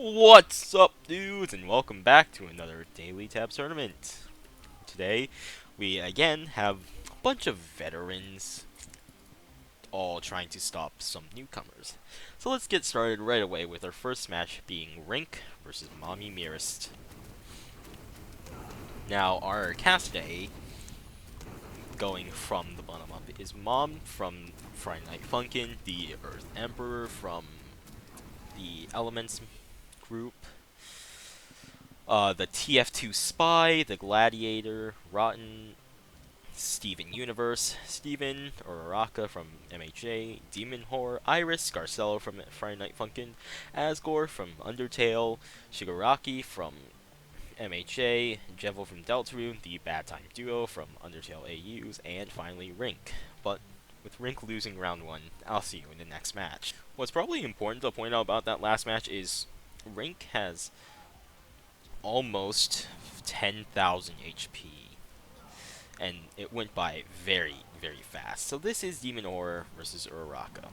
What's up, dudes, and welcome back to another Daily Tabs tournament. Today, we again have a bunch of veterans all trying to stop some newcomers. So let's get started right away with our first match being Rink versus Mommy Mirist. Now, our cast today, going from the bottom up, is Mom from Friday Night Funkin', the Earth Emperor from the Elements group, the TF2 Spy, the Gladiator, Rotten, Steven Universe, Steven, Uraraka from MHA, Demon Horror, Iris, Garcello from Friday Night Funkin', Asgore from Undertale, Shigaraki from MHA, Jevil from Deltarune, the Bad Time Duo from Undertale AUs, and finally Rink. But with Rink losing round 1, I'll see you in the next match. What's probably important to point out about that last match is Rink has almost 10,000 HP, and it went by very, very fast. So this is Demon Horror versus Uraraka.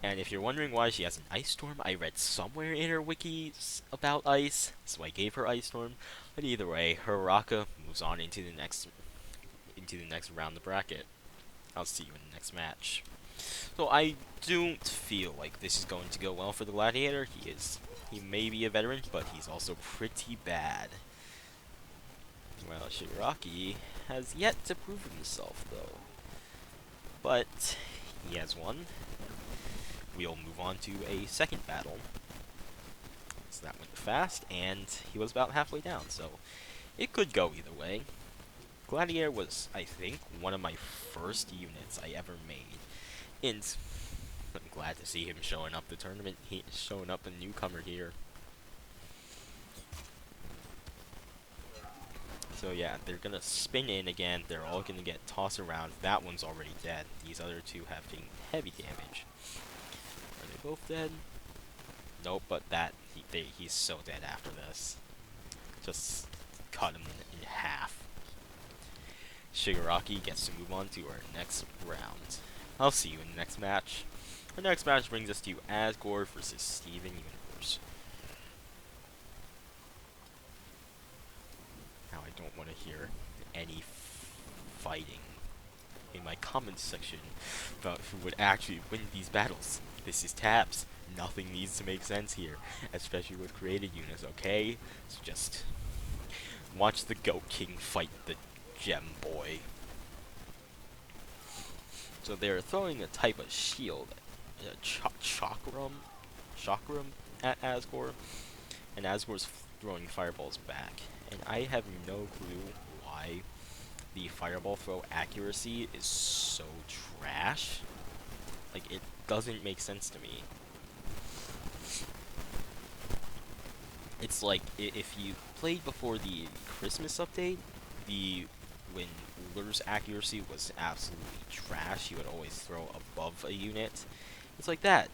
And if you're wondering why she has an Ice Storm, I read somewhere in her wikis about ice, so I gave her Ice Storm. But either way, Uraraka moves on into the next round of the bracket. I'll see you in the next match. So I don't feel like this is going to go well for the Gladiator. He may be a veteran, but he's also pretty bad. Well, Shigaraki has yet to prove himself, though. But he has won. We'll move on to a second battle. So that went fast, and he was about halfway down, so it could go either way. Gladiator was, I think, one of my first units I ever made. And I'm glad to see him showing up the tournament. He's showing up a newcomer here. So yeah, they're gonna spin in again. They're all gonna get tossed around. That one's already dead. These other two have taken heavy damage. Are they both dead? Nope, but he's so dead after this. Just cut him in half. Shigaraki gets to move on to our next round. I'll see you in the next match. Our next match brings us to Asgore versus Steven Universe. Now I don't want to hear any fighting in my comments section about who would actually win these battles. This is Tabs. Nothing needs to make sense here, especially with created units, okay? So just watch the Goat King fight the Gem Boy. So they're throwing a type of shield, chakram at Asgore, and Asgore's throwing fireballs back. And I have no clue why the fireball throw accuracy is so trash. Like, it doesn't make sense to me. It's like, if you played before the Christmas update, when Ullr's accuracy was absolutely trash, he would always throw above a unit. It's like that.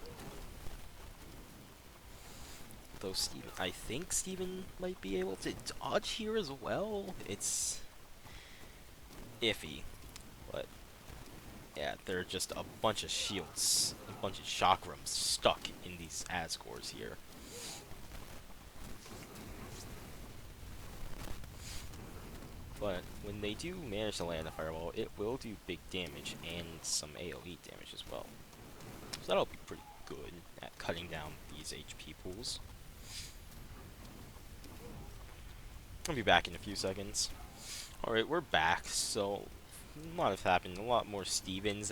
Though I think Steven might be able to dodge here as well. It's iffy, but yeah, they're just a bunch of shields, a bunch of chakrams stuck in these Asgores here. But when they do manage to land a fireball, it will do big damage and some AoE damage as well. So that'll be pretty good at cutting down these HP pools. I'll be back in a few seconds. Alright, we're back. So a lot has happened. A lot more Steven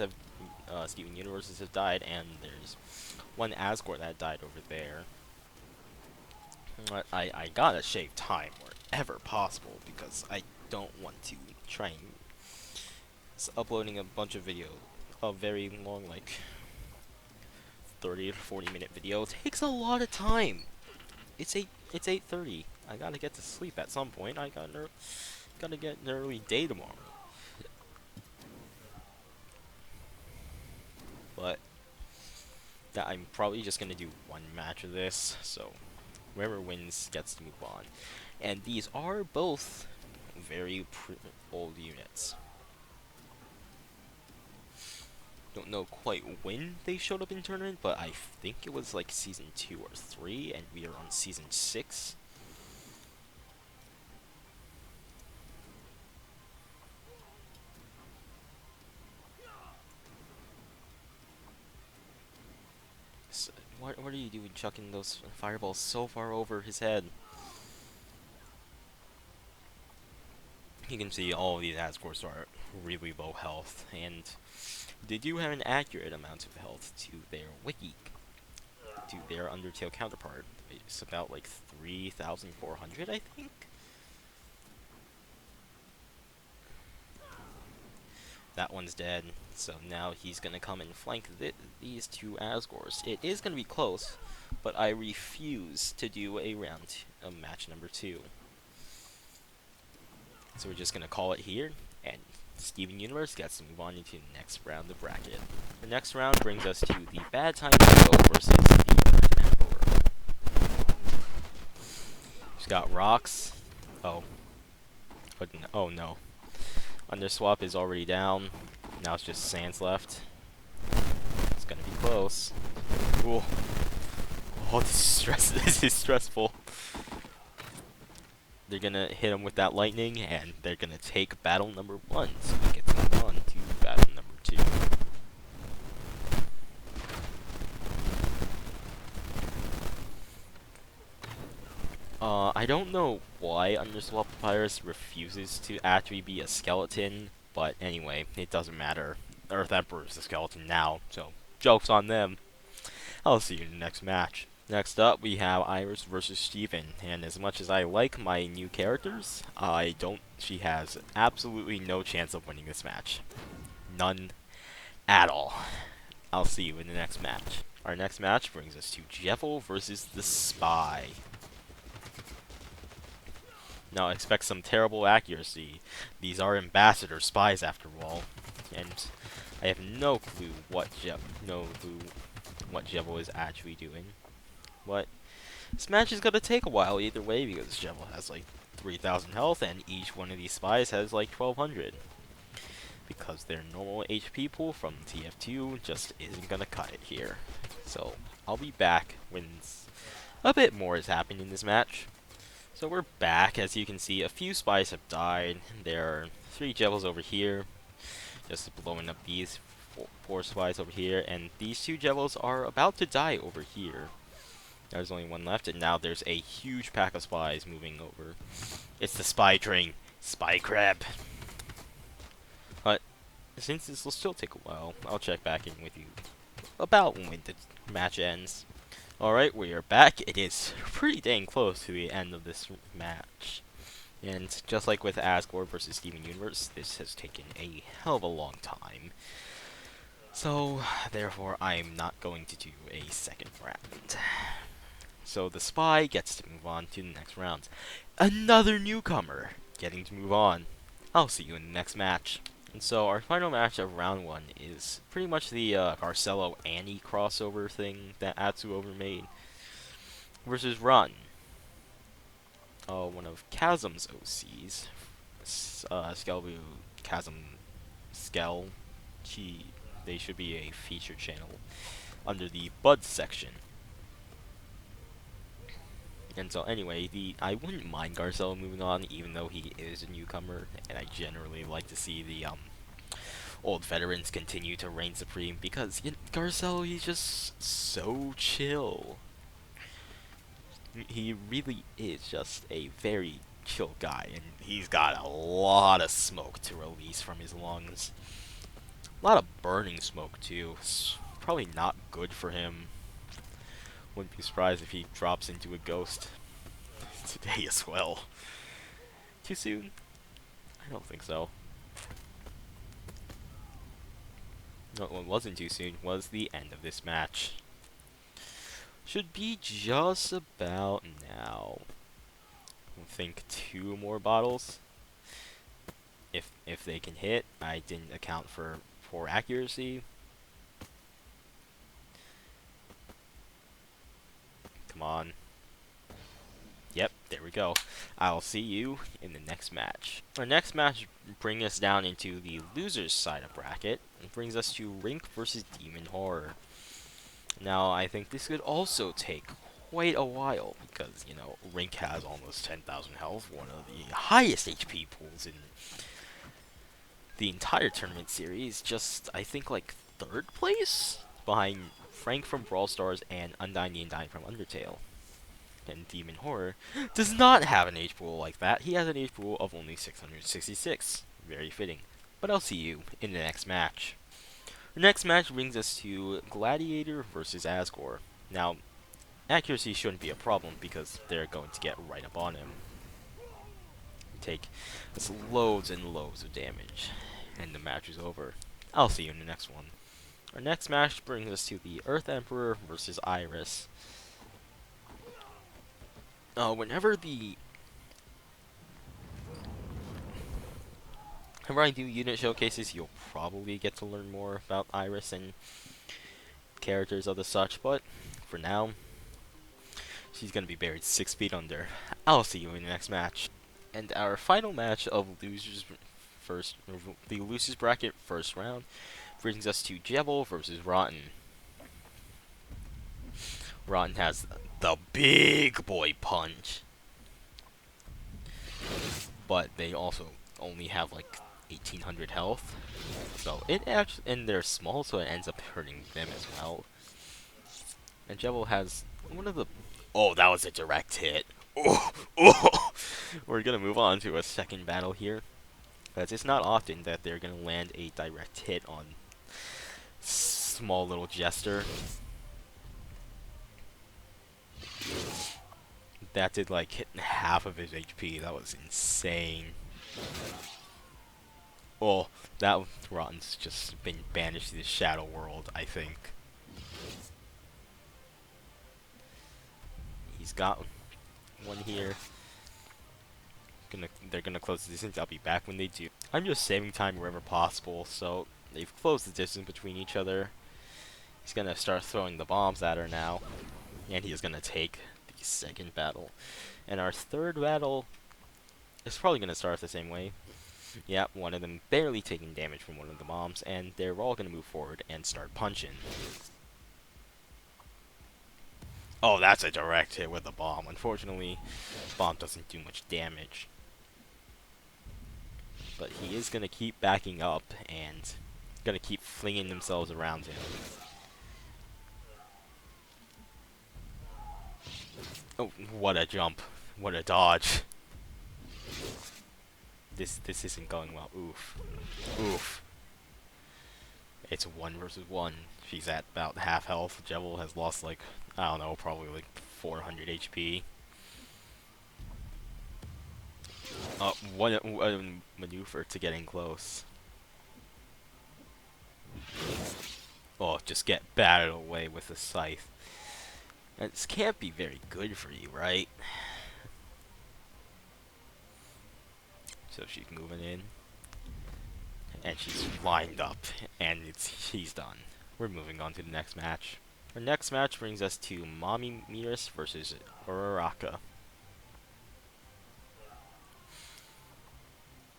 Universes have died, and there's one Asgore that died over there. I gotta shave time wherever possible because I don't want to try and uploading a bunch of video, a very long, like 30 to 40-minute video takes a lot of time. It's 8:30. I gotta get to sleep at some point. I gotta get an early day tomorrow. But that I'm probably just gonna do one match of this, so whoever wins gets to move on. And these are both very old units. Don't know quite when they showed up in tournament, but I think it was like season 2 or 3, and we are on season 6. So, what are you doing, chucking those fireballs so far over his head? You can see all of these Asgores are really low health, and they do have an accurate amount of health to their wiki, to their Undertale counterpart. It's about like 3,400, I think? That one's dead, so now he's gonna come and flank these two Asgores. It is gonna be close, but I refuse to do a match number 2. So we're just gonna call it here, and Steven Universe gets to move on into the next round of bracket. The next round brings us to the Bad Time Duo versus the Earth Emperor. He's got rocks. Oh. But no, oh no. Underswap is already down. Now it's just Sands left. It's gonna be close. Cool. Oh, this is stressful. They're gonna hit him with that lightning, and they're gonna take battle number 1, so we get to move on to battle number 2. I don't know why Underswap Papyrus refuses to actually be a skeleton, but anyway, it doesn't matter. Earth Emperor's a skeleton now, so joke's on them. I'll see you in the next match. Next up, we have Iris versus Steven, and as much as I like my new characters, she has absolutely no chance of winning this match. None at all. I'll see you in the next match. Our next match brings us to Jeffel versus the Spy. Now expect some terrible accuracy. These are ambassador spies after all, and I have no clue what Jeffel is actually doing. But this match is gonna take a while either way because Jeffel has like 3,000 health and each one of these spies has like 1,200. Because their normal HP pool from TF2 just isn't gonna cut it here. So I'll be back when a bit more is happening in this match. So we're back. As you can see, a few spies have died. There are 3 Jevels over here, just blowing up these 4 spies over here, and these 2 Jevels are about to die over here. There's only 1 left, and now there's a huge pack of spies moving over. It's the spy train. Spy crab. But since this will still take a while, I'll check back in with you about when the match ends. Alright, we are back. It is pretty dang close to the end of this match. And just like with Asgore versus Steven Universe, this has taken a hell of a long time. So, therefore, I'm not going to do a second round. So the Spy gets to move on to the next round. Another newcomer getting to move on. I'll see you in the next match. And so our final match of round 1 is pretty much the Garcello Annie crossover thing that Atsuover made versus Run. One of Chasm's OCs, Skelbu Chasm Skel. They should be a featured channel under the Bud section. And so anyway, I wouldn't mind Garcello moving on, even though he is a newcomer, and I generally like to see the old veterans continue to reign supreme, because Garcello, he's just so chill. He really is just a very chill guy, and he's got a lot of smoke to release from his lungs. A lot of burning smoke, too. It's probably not good for him. Wouldn't be surprised if he drops into a ghost today as well. Too soon? I don't think so. No, what wasn't too soon was the end of this match. Should be just about now. I think 2 more bottles. If they can hit. I didn't account for accuracy. Come on. Yep, there we we go. I'll see you in the next match. Our next match brings us down into the losers side of bracket. It brings us to Rink versus Demon Horror. Now, I think this could also take quite a while because, you know, Rink has almost 10,000 health, one of the highest HP pools in the entire tournament series. Just, I think, like, 3rd place? Behind Frank from Brawl Stars and Undyne the Undyne from Undertale. And Demon Horror does not have an H pool like that. He has an H pool of only 666. Very fitting. But I'll see you in the next match. The next match brings us to Gladiator versus Asgore. Now, accuracy shouldn't be a problem because they're going to get right up on him. Take loads and loads of damage. And the match is over. I'll see you in the next one. Our next match brings us to the Earth Emperor versus Iris. Whenever I do unit showcases, you'll probably get to learn more about Iris and characters of the such, but for now, she's gonna be buried 6 feet under. I'll see you in the next match. And our final match of the losers bracket first round brings us to Jebel versus Rotten. Rotten has the big boy punch, but they also only have like 1800 health, so it actually, and they're small, so it ends up hurting them as well. And Jebel has one of the, oh, that was a direct hit. Oh, oh. We're gonna move on to a second battle here, because it's not often that they're gonna land a direct hit on small little jester. That did like hit half of his HP. That was insane. Oh, that Rotten's just been banished to the Shadow World, I think. He's got one here. They're gonna close the distance. I'll be back when they do. I'm just saving time wherever possible, so they've closed the distance between each other. He's gonna start throwing the bombs at her now, and he is gonna take the second battle. And our third battle is probably gonna start the same way. Yeah, one of them barely taking damage from one of the bombs, and they're all gonna move forward and start punching. Oh, that's a direct hit with the bomb. Unfortunately, the bomb doesn't do much damage. But he is gonna keep backing up and gonna keep flinging themselves around him. Oh, what a jump. What a dodge. This isn't going well. Oof. Oof. It's 1 versus 1. She's at about half health. Jebel has lost like, I don't know, probably like 400 HP. What a maneuver to getting close. Oh, just get battered away with the scythe. This can't be very good for you, right? So she's moving in. And she's lined up. And she's done. We're moving on to the next match. Our next match brings us to Mommy Miras versus Uraraka.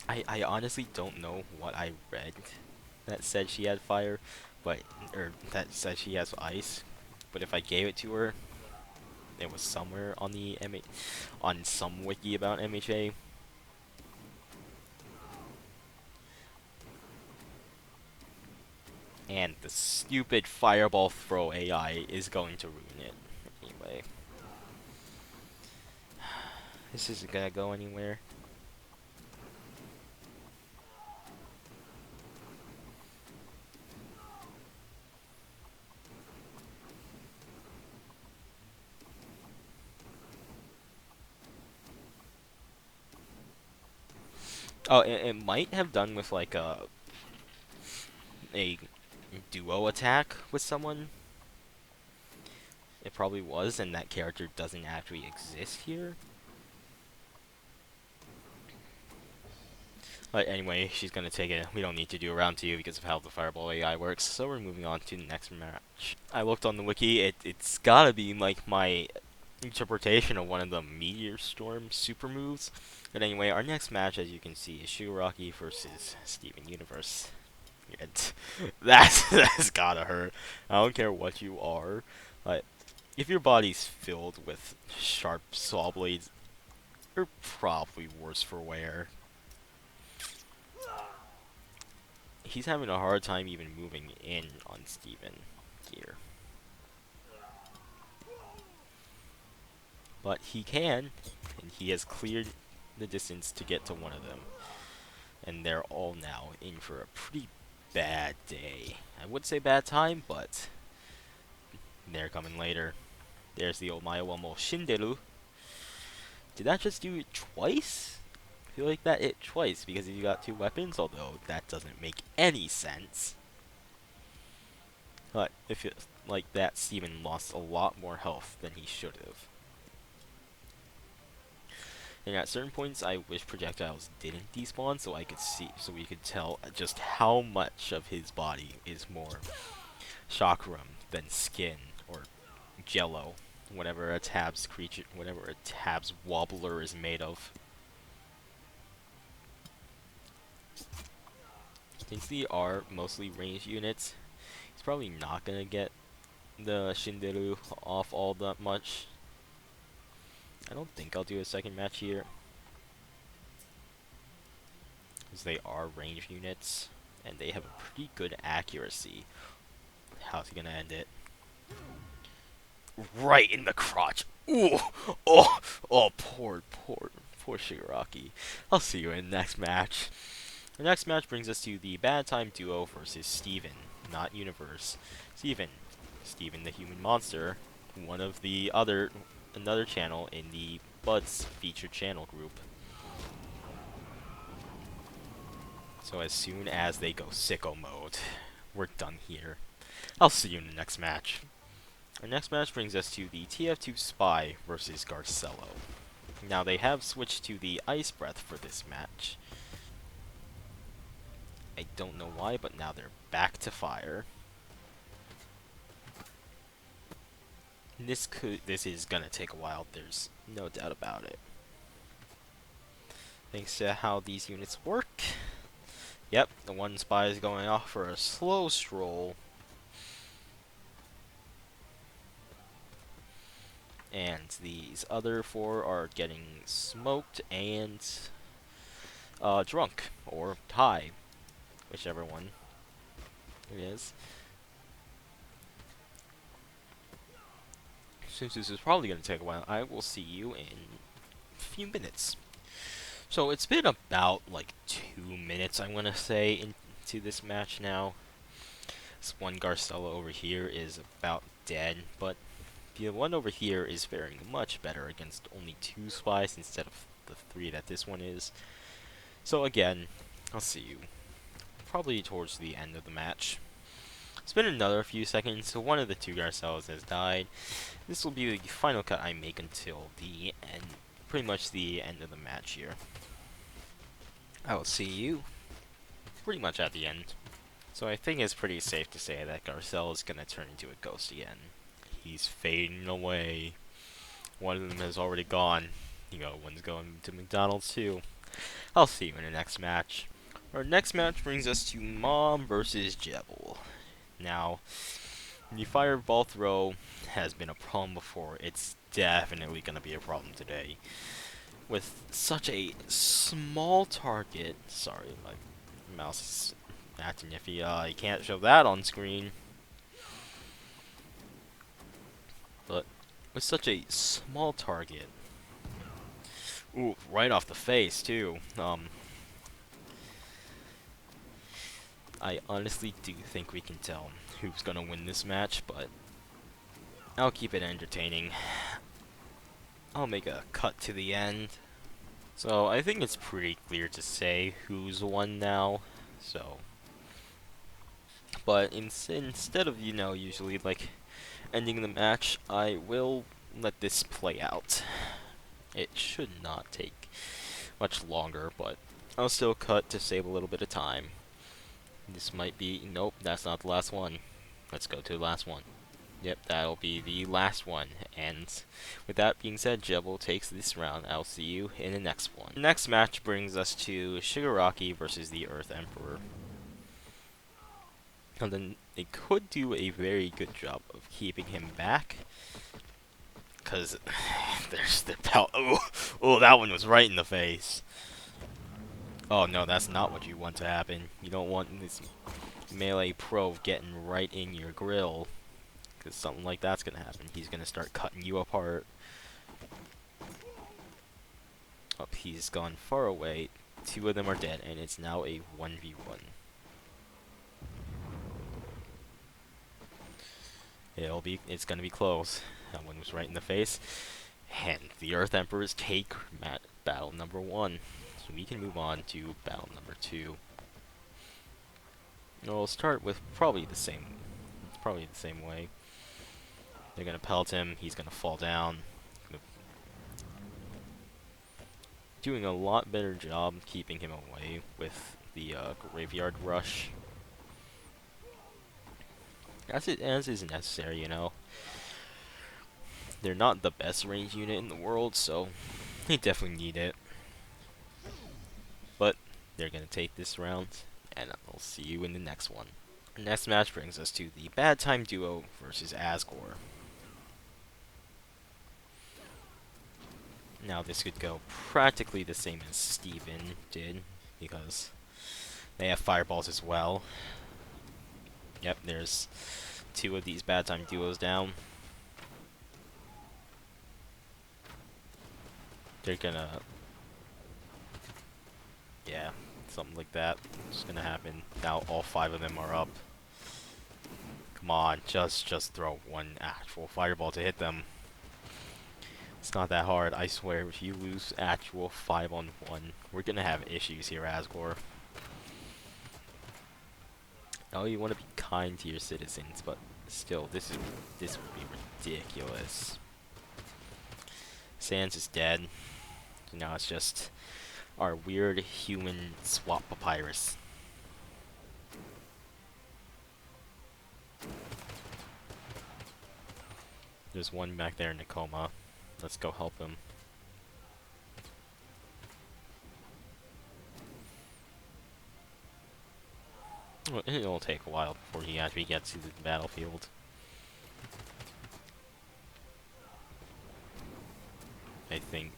I honestly don't know what I read that said she had fire, or that said she has ice. But if I gave it to her, it was somewhere on the on some wiki about MHA. And the stupid fireball throw AI is going to ruin it. Anyway. This isn't gonna go anywhere. Oh, it might have done with like a duo attack with someone. It probably was, and that character doesn't actually exist here. But anyway, she's gonna take it. We don't need to do a round 2 because of how the Fireball AI works, so we're moving on to the next match. I looked on the wiki, it's gotta be like my interpretation of one of the Meteor Storm super moves. But anyway, our next match, as you can see, is Shigaraki versus Steven Universe. And that's gotta hurt. I don't care what you are, but if your body's filled with sharp saw blades, you're probably worse for wear. He's having a hard time even moving in on Steven here. But he can, and he has cleared the distance to get to one of them. And they're all now in for a pretty bad day. I would say bad time, but they're coming later. There's the Omaewomo Shinderu. Did that just do it twice? I feel like that hit twice because you got two weapons, although that doesn't make any sense. But it feels like that Steven lost a lot more health than he should have. And at certain points, I wish projectiles didn't despawn so I could see, so we could tell just how much of his body is more chakram than skin or jello, whatever a Tabs creature, whatever a Tabs wobbler is made of. Since they are mostly ranged units, he's probably not gonna get the Shinderu off all that much. I don't think I'll do a second match here, because they are ranged units, and they have a pretty good accuracy. How's he gonna end it? Right in the crotch. Ooh! Poor Shigaraki. I'll see you in the next match. The next match brings us to the Bad Time Duo versus Steven, not Universe. Steven the Human Monster, one of the another channel in the Buds featured channel group. So as soon as they go sicko mode, we're done here. I'll see you in the next match. Our next match brings us to the TF2 Spy versus Garcello. Now they have switched to the Ice Breath for this match. I don't know why, but now they're back to fire. This is gonna take a while, there's no doubt about it. Thanks to how these units work. Yep, the one spy is going off for a slow stroll. And these other four are getting smoked and drunk, or high, whichever one it is. Since this is probably going to take a while, I will see you in a few minutes. So it's been about like 2 minutes, I want to say, into this match now. This one Garcello over here is about dead, but the one over here is faring much better against only 2 spies instead of the 3 that this one is. So again, I'll see you probably towards the end of the match. It's been another few seconds, so one of the 2 Garcellos has died. This will be the final cut I make until the end, pretty much the end of the match here. I will see you pretty much at the end. So I think it's pretty safe to say that Garcello is going to turn into a ghost again. He's fading away. One of them has already gone. One's going to McDonald's too. I'll see you in the next match. Our next match brings us to Mom versus Jebel. Now, the fireball throw has been a problem before. It's definitely going to be a problem today. With such a small target... Sorry, my mouse is acting iffy. I can't show that on screen. But with such a small target... Ooh, right off the face, too. I honestly do think we can tell who's gonna win this match, but I'll keep it entertaining. I'll make a cut to the end. So I think it's pretty clear to say who's won now. So, but instead of usually like ending the match, I will let this play out. It should not take much longer, but I'll still cut to save a little bit of time. This might be... Nope, that's not the last one. Let's go to the last one. Yep, that'll be the last one. And with that being said, Jebel takes this round. I'll see you in the next one. The next match brings us to Shigaraki versus the Earth Emperor. And then they could do a very good job of keeping him back. Because there's the oh, that one was right in the face. Oh no, that's not what you want to happen. You don't want this melee pro getting right in your grill. Because something like that's going to happen. He's going to start cutting you apart. Oh, he's gone far away. 2 of them are dead, and it's now a 1v1. It's going to be close. That one was right in the face. And the Earth Emperors take battle number 1. So we can move on to battle number 2. We'll start with probably the same way. They're going to pelt him. He's going to fall down. Doing a lot better job keeping him away with the graveyard rush. As is necessary, you know. They're not the best range unit in the world, so they definitely need it. But they're going to take this round, and I'll see you in the next one. The next match brings us to the Bad Time Duo versus Asgore. Now this could go practically the same as Steven did, because they have fireballs as well. Yep, there's 2 of these Bad Time Duos down. They're gonna... yeah, something like that. It's gonna happen. Now all 5 of them are up. Come on, just throw one actual fireball to hit them. It's not that hard, I swear. If you lose actual 5-on-1, we're gonna have issues here, Asgore. Oh, you want to be kind to your citizens, but still, this would be ridiculous. Sans is dead. So now it's just our weird human swap papyrus. There's one back there in a coma. Let's go help him. Well, it'll take a while before he actually gets to the battlefield. I think,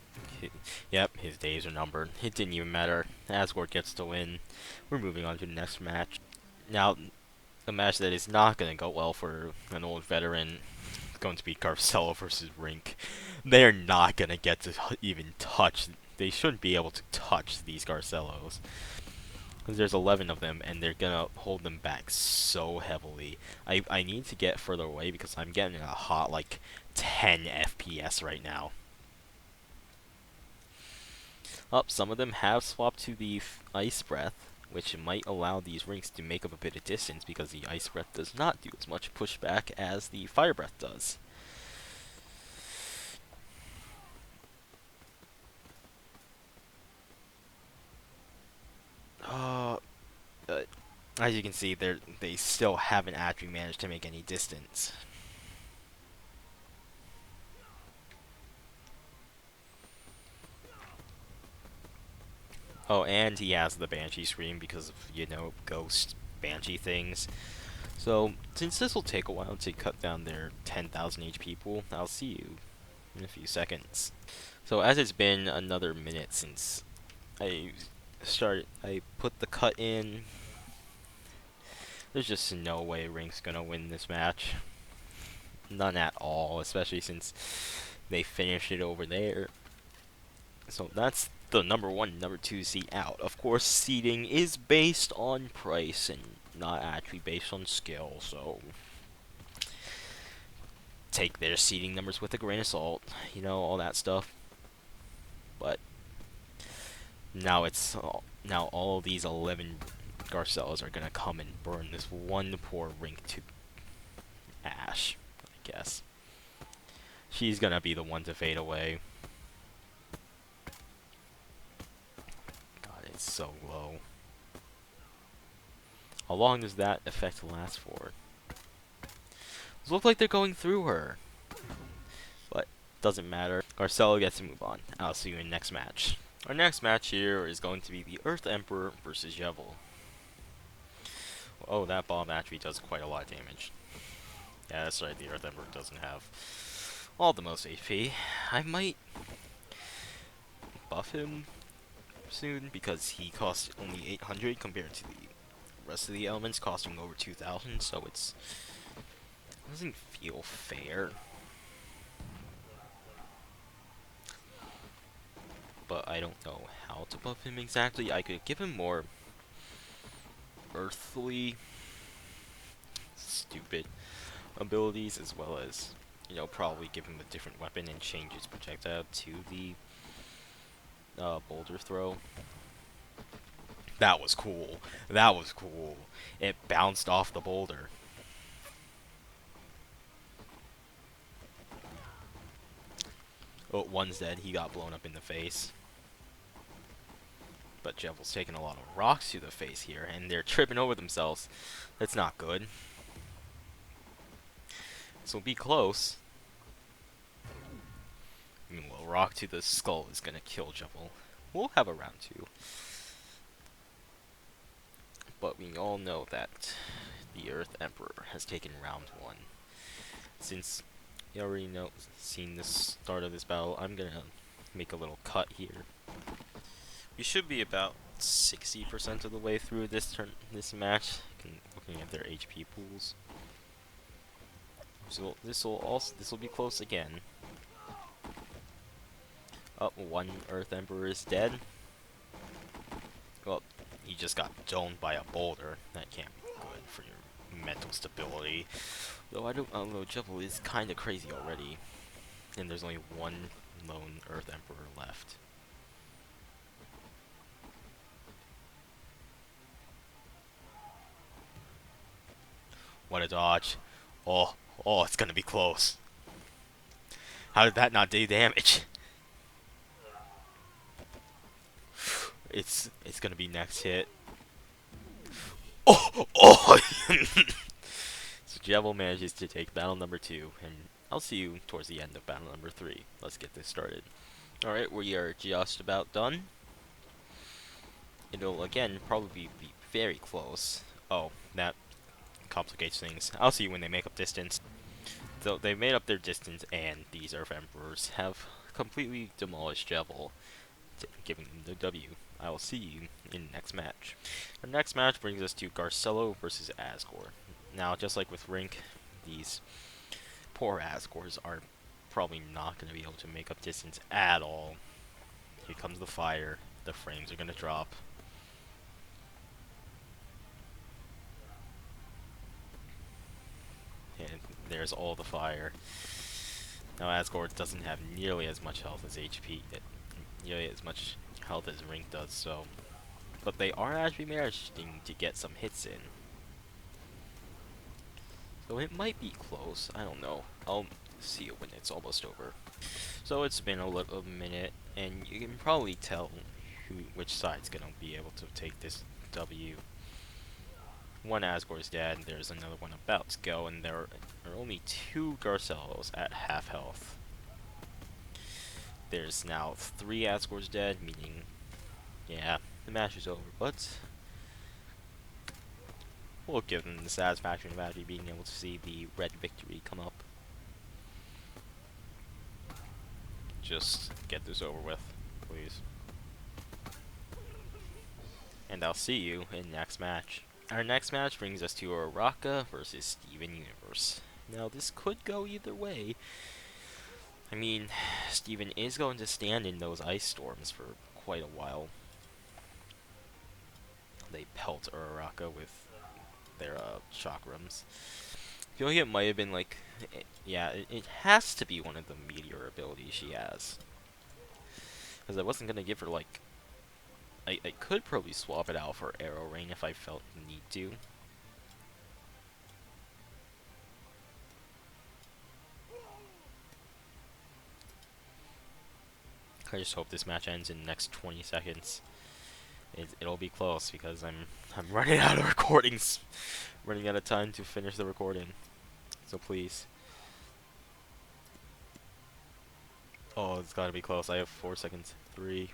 yep, his days are numbered. It didn't even matter. Asgore gets to win. We're moving on to the next match. Now, a match that is not going to go well for an old veteran. It's going to be Garcello versus Rink. They're not going to get to even touch. They shouldn't be able to touch these Garcellos. Because there's 11 of them, and they're going to hold them back so heavily. I need to get further away because I'm getting a hot, like, 10 FPS right now. Some of them have swapped to the Ice Breath, which might allow these Rinks to make up a bit of distance because the Ice Breath does not do as much pushback as the Fire Breath does. As you can see, they still haven't actually managed to make any distance. Oh, and he has the Banshee Scream because of, you know, ghost Banshee things. So, since this will take a while to cut down their 10,000 HP pool, I'll see you in a few seconds. So, as it's been another minute since I put the cut in, there's just no way Rink's gonna win this match. None at all, especially since they finished it over there. So that's the number 1, number 2 seed out. Of course, seeding is based on price and not actually based on skill, so take their seeding numbers with a grain of salt, you know, all that stuff. But now all these 11 Garcellos are gonna come and burn this one poor Rink to ash, I guess. She's gonna be the one to fade away. God, it's so low. How long does that effect last for? It looks like they're going through her. But doesn't matter. Garcella gets to move on. I'll see you in next match. Our next match here is going to be the Earth Emperor versus Yevel. Oh, that bomb actually does quite a lot of damage. Yeah, that's right, the Earth Emperor doesn't have all the most HP. I might buff him soon because he costs only 800 compared to the rest of the elements costing over 2,000, so it doesn't feel fair. But I don't know how to buff him exactly. I could give him more earthly stupid abilities, as well as, you know, probably give him a different weapon and change his projectile to the boulder throw. That was cool. That was cool. It bounced off the boulder. Oh, one's dead. He got blown up in the face. But Jevel's taking a lot of rocks to the face here, and they're tripping over themselves. That's not good. This will be close. Well, rock to the skull is gonna kill Jevel. We'll have a round 2. But we all know that the Earth Emperor has taken round 1. Since you already seen the start of this battle, I'm gonna make a little cut here. We should be about 60% of the way through this match, looking at their HP pools. So this will be close again. Up, one Earth Emperor is dead. Well, he just got domed by a boulder. That can't be good for your mental stability. Though although Jevel is kind of crazy already, and there's only one lone Earth Emperor left. What a dodge! Oh, it's gonna be close. How did that not do damage? It's gonna be next hit. Oh! So Jevel manages to take battle number 2, and I'll see you towards the end of battle number 3. Let's get this started. Alright, we are just about done. It'll again probably be very close. Oh, that complicates things. I'll see you when they make up distance. So they made up their distance, and these Earth Emperors have completely demolished Jevel, giving them the W. I will see you in the next match. Our next match brings us to Garcello versus Asgore. Now, just like with Rink, these poor Asgores are probably not going to be able to make up distance at all. Here comes the fire. The frames are going to drop. And there's all the fire. Now Asgore doesn't have nearly as much health as HP, nearly as much health as Rink does, so... But they are actually managing to get some hits in. So it might be close, I don't know. I'll see it when it's almost over. So it's been a little minute, and you can probably tell which side's gonna be able to take this W. One Asgore's dead, and there's another one about to go, and there are only 2 Garcellos at half health. There's now 3 Asgores dead, meaning, yeah, the match is over, but we'll give them the satisfaction of actually being able to see the red victory come up. Just get this over with, please. And I'll see you in the next match. Our next match brings us to Araka versus Steven Universe. Now, this could go either way. I mean, Steven is going to stand in those ice storms for quite a while. They pelt Araka with their chakrams. I feel like it might have been like, it has to be one of the meteor abilities she has. Because I wasn't going to give her like, I could probably swap it out for Arrow Rain if I felt the need to. I just hope this match ends in the next 20 seconds. It'll be close because I'm running out of recordings, running out of time to finish the recording. So please. Oh, it's gotta be close. I have 4 seconds. 3.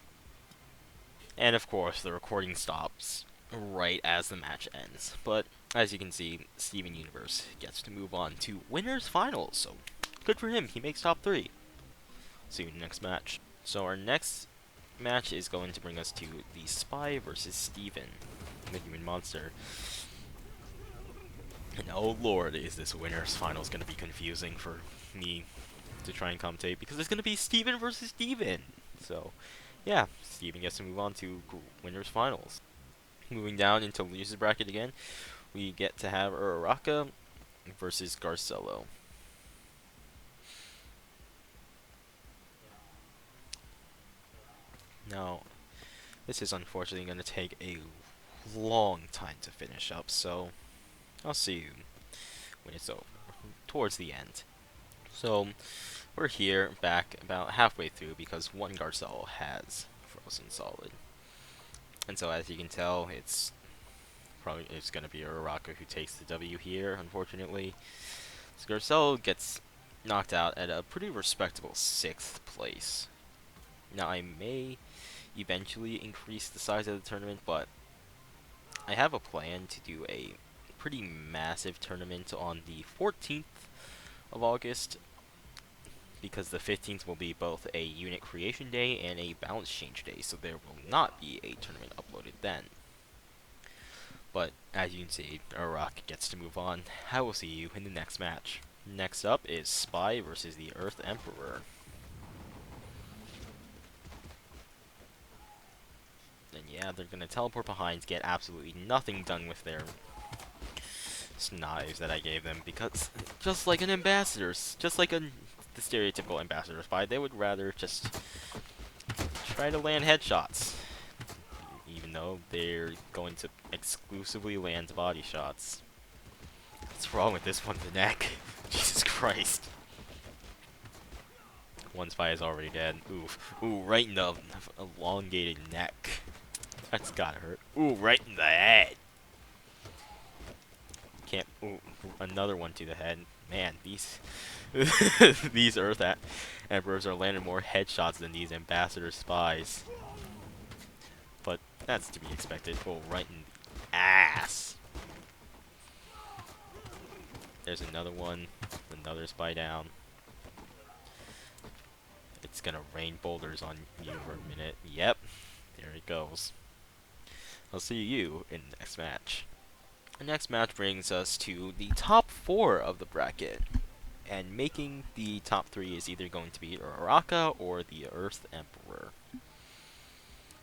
And of course, the recording stops right as the match ends. But as you can see, Steven Universe gets to move on to winners finals. So good for him. He makes top 3. See you in the next match. So our next match is going to bring us to the Spy versus Steven, the Human Monster. And oh lord, is this winners finals going to be confusing for me to try and commentate, because it's going to be Steven versus Steven. So yeah, Steven gets to move on to winners finals. Moving down into losers bracket again, we get to have Uraraka versus Garcello. Now, this is unfortunately going to take a long time to finish up, so I'll see you when it's over, towards the end. So, we're here, back about halfway through, because one Garcelle has frozen solid. And so, as you can tell, it's going to be Uraraka who takes the W here, unfortunately. So Garcelle gets knocked out at a pretty respectable 6th place. Now, I may eventually increase the size of the tournament, but I have a plan to do a pretty massive tournament on the 14th of August, because the 15th will be both a unit creation day and a balance change day, so there will not be a tournament uploaded then. But as you can see, Uraraka gets to move on. I will see you in the next match. Next up is Spy versus the Earth Emperor. And yeah, they're gonna teleport behind, get absolutely nothing done with their knives that I gave them, because just like an ambassador, just like the stereotypical ambassador spy, they would rather just try to land headshots, even though they're going to exclusively land body shots. What's wrong with this one in the neck? Jesus Christ. One spy is already dead. Oof. Ooh, right in the elongated neck. That's gotta hurt. Ooh, right in the head. Can't. Ooh, another one to the head. Man, these these Earth Emperors are landing more headshots than these ambassador spies. But that's to be expected. Oh, right in the ass. There's another one. Another spy down. It's gonna rain boulders on you for a minute. Yep. There it goes. I'll see you in the next match. The next match brings us to the top 4 of the bracket. And making the top 3 is either going to be Uraraka or the Earth Emperor.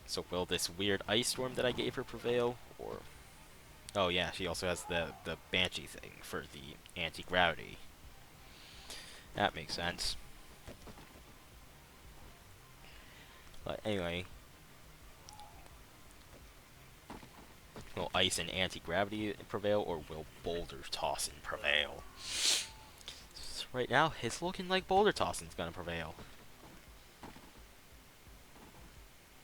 So will this weird ice storm that I gave her prevail? Or... oh yeah, she also has the Banshee thing for the anti-gravity. That makes sense. But anyway, will ice and anti-gravity prevail, or will boulder tossing prevail? So right now, it's looking like boulder tossing's gonna prevail.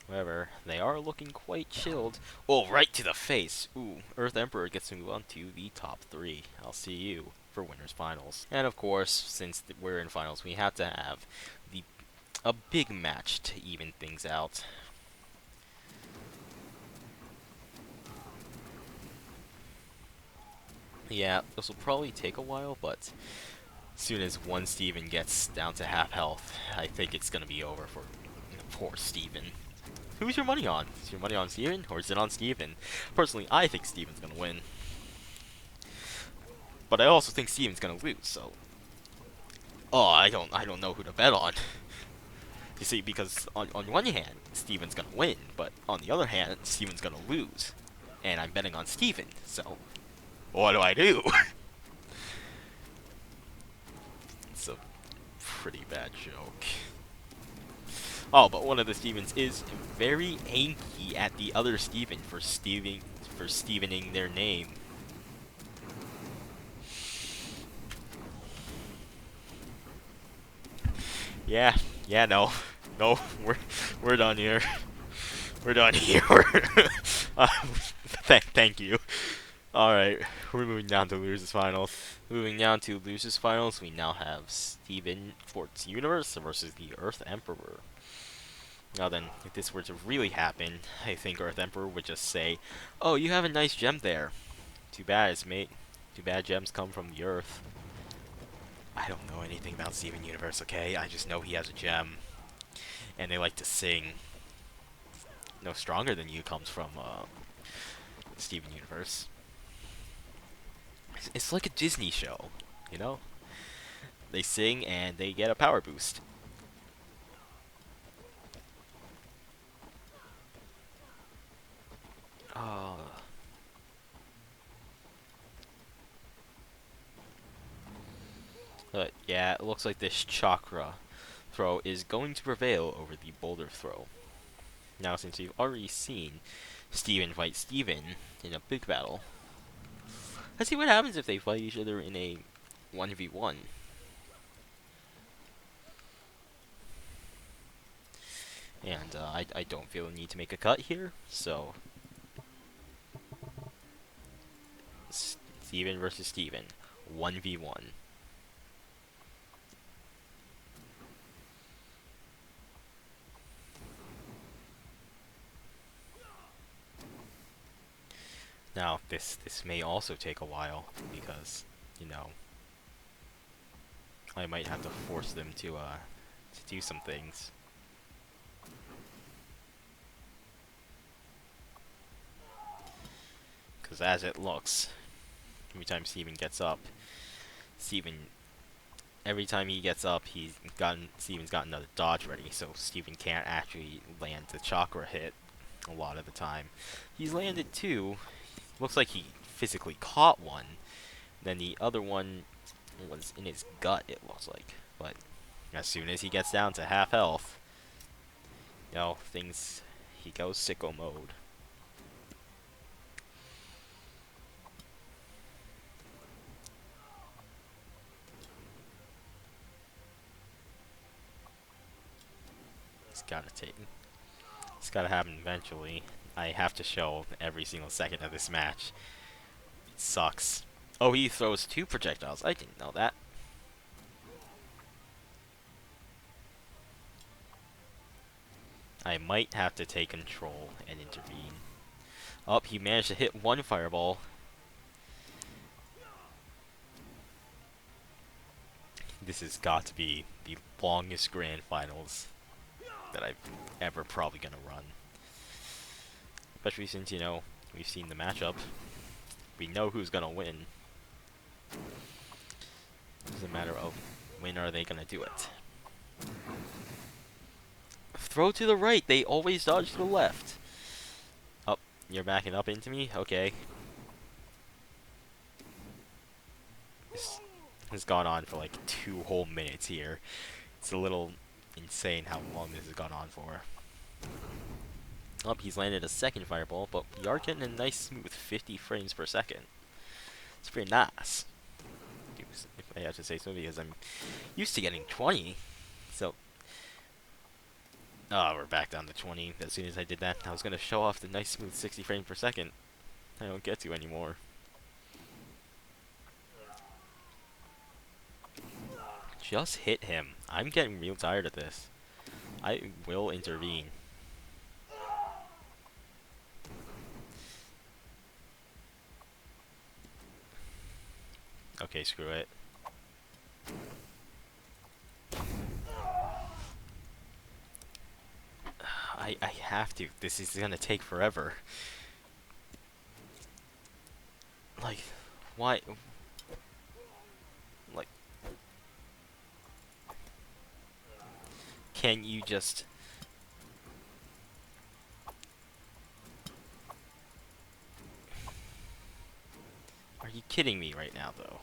However, they are looking quite chilled. Oh, right to the face! Ooh, Earth Emperor gets to move on to the top 3. I'll see you for winners finals. And of course, since we're in finals, we have to have a big match to even things out. Yeah, this will probably take a while, but as soon as one Steven gets down to half health, I think it's gonna be over for poor Steven. Who's your money on? Is your money on Steven, or is it on Steven? Personally, I think Steven's gonna win. But I also think Steven's gonna lose, so... oh, I don't know who to bet on. You see, because on one hand, Steven's gonna win, but on the other hand, Steven's gonna lose. And I'm betting on Steven, so... what do I do? It's a pretty bad joke. Oh, but one of the Stevens is very angry at the other Steven for Stevening their name. Yeah, no, we're done here. We're done here. Thank you. Alright, we're moving down to losers finals. Moving down to losers finals, we now have Steven Fort's Universe versus the Earth Emperor. Now then, if this were to really happen, I think Earth Emperor would just say, "Oh, you have a nice gem there. Too bad, mate. Too bad gems come from the Earth." I don't know anything about Steven Universe, okay? I just know he has a gem. And they like to sing. No Stronger Than You comes from Steven Universe. It's like a Disney show, you know? They sing and they get a power boost. Oh. But yeah, it looks like this chakra throw is going to prevail over the boulder throw. Now, since we've already seen Steven fight Steven in a big battle, let's see what happens if they fight each other in a 1v1. And I don't feel the need to make a cut here, so Steven versus Steven, 1v1. Now, this may also take a while, because, you know, I might have to force them to do some things. Because as it looks, every time Steven gets up, every time he gets up, Steven's got another dodge ready, so Steven can't actually land the chakra hit a lot of the time. He's landed two. Looks like he physically caught one. Then the other one was in his gut, it looks like. But as soon as he gets down to half health, you know, he goes sicko mode. It's gotta happen eventually. I have to show every single second of this match. It sucks. Oh, he throws two projectiles. I didn't know that. I might have to take control and intervene. Oh, he managed to hit one fireball. This has got to be the longest grand finals that I've ever probably gonna run. Especially since, you know, we've seen the matchup. We know who's gonna win. It's a matter of when are they gonna do it. Throw to the right. They always dodge to the left. Oh, you're backing up into me? Okay. This has gone on for like 2 whole minutes here. It's a little insane how long this has gone on for. Oh, he's landed a second fireball, but we are getting a nice smooth 50 frames per second. It's pretty nice, if I have to say so, because I'm used to getting 20. So, oh, we're back down to 20. As soon as I did that, I was going to show off the nice smooth 60 frames per second. I don't get to anymore. Just hit him. I'm getting real tired of this. I will intervene. Okay, screw it. I have to. This is gonna take forever. Like, why? Like, can you just... Are you kidding me right now, though?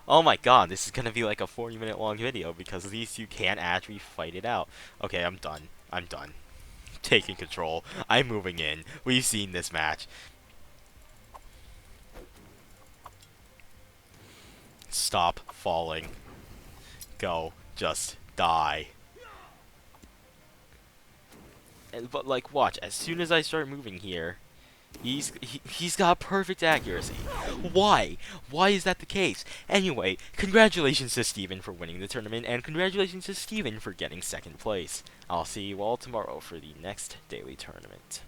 Oh my god, this is gonna be like a 40-minute long video because these two can't actually fight it out. Okay, I'm done. I'm done. Taking control. I'm moving in. We've seen this match. Stop falling. Go. Just die. But like, watch. As soon as I start moving here, He's got perfect accuracy. Why? Why is that the case? Anyway, congratulations to Steven for winning the tournament, and congratulations to Steven for getting second place. I'll see you all tomorrow for the next daily tournament.